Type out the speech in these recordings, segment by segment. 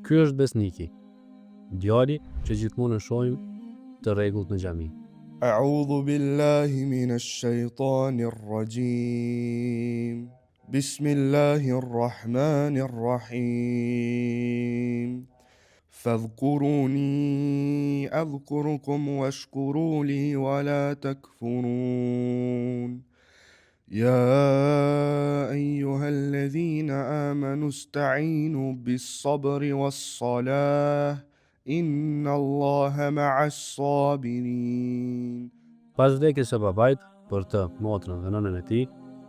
Ky është besniki, djali që gjithmonë e shohim të rregullt në xhami. أعوذ بالله من الشيطان الرجيم بسم الله الرحمن الرحيم فاذكروني أذكركم واشكروا لي ولا تكفرون يا أيها الذين آمنوا استعينوا بالصبر والصلاة إن الله مع الصابرين. Pas vdekjes së babait për të motrën dhe nënën e tij,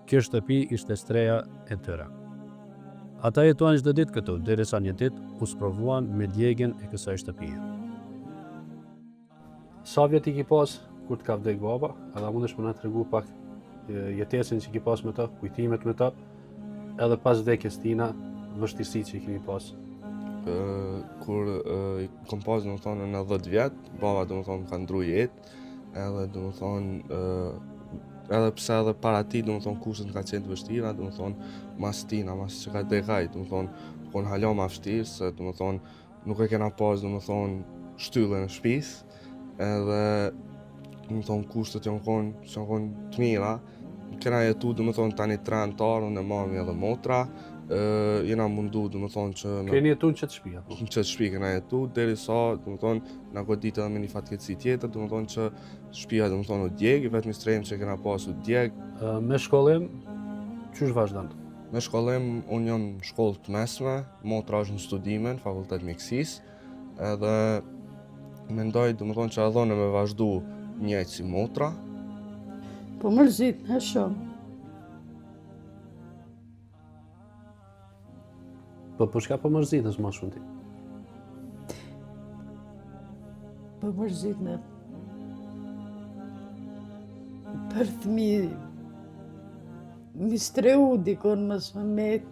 kjo shtëpi ishte streja e tyre. Ata jetuan çdo ditë këtu, derisa një ditë u sprovuan me djegjen e kësaj shtëpie. Sa vjet i ki pas kur të ka vdek baba? A da mundesh më na tregu pak jetesën që ki pas me ta, kujtimet me ta, edhe pas vdekjes tina, vështirësitë që i kemi pas? Kur kom pas domethënë në 10 vjet, baba domethënë ka ndru jetë, edhe domethënë edhe pse edhe para ti domethënë kushtet ka qenë të vështira, domethënë mas tina, mas që ka dekaj, domethënë kon hala ma vështirë, se domethënë nuk e kena pas domethënë shtyllën në shtëpisë, edhe domethënë kushtet janë konë të mira. Kena jetu domethënë tani 3 antar, unë e mami edhe motra. Jena mundu domethënë që Keni jetu në qëtë shtëpi apo? në qëtë shtëpi kena jetu, derisa domethënë na godit edhe me një fatkeqësi tjetër, domethënë që shtëpia domethënë u djeg, vetëm strehim që kena pas u djeg. Me shkollim, qysh vazhdon? Me shkollim, unë jam në shkollë të mesme, motra është në studime në fakultet mjekësisë, edhe mendoj domethënë që edhe unë me vazhdu njëjtë si motra. Po mërzit në shumë. Po për çka po mërzitesh më shumë ti? Po mërzit në për thmi mi streu dikon mës më met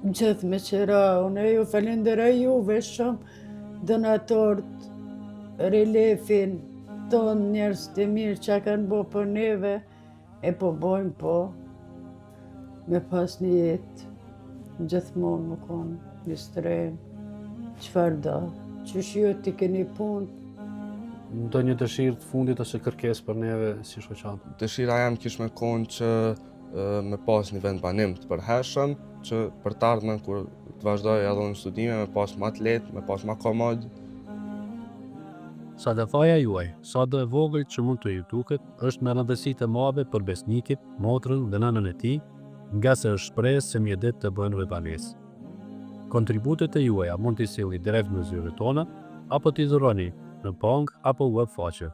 gjithë me qëra, unë ju falenderoj juve shumë donatorët, relefin, ton njerëz të mirë që kanë bo për neve, e po bojmë po, me pas një jetë, gjithmonë më konë, një strejmë, qëfar da, që shio t'i keni punë. Ndo një dëshirë të fundit ose kërkesë për neve si shoqatë? Dëshira jam kish me konë që me pas një vend banim të përhershëm, që për të ardhmen kur të vazhdoj edhe në studime, me pas ma të lehtë, me pas ma komod. Sadafaja juaj, sa do e vogël që mund të ju duket, është me rëndësitë e madhe për besnikit, motrën dhe nënën e tij, nga se është shpresë se mjedet të bëhen veprimesë. Kontributet e juaja mund t'i sillni drejt në zyrët tona, apo t'i dhuroni në pong apo web faqe.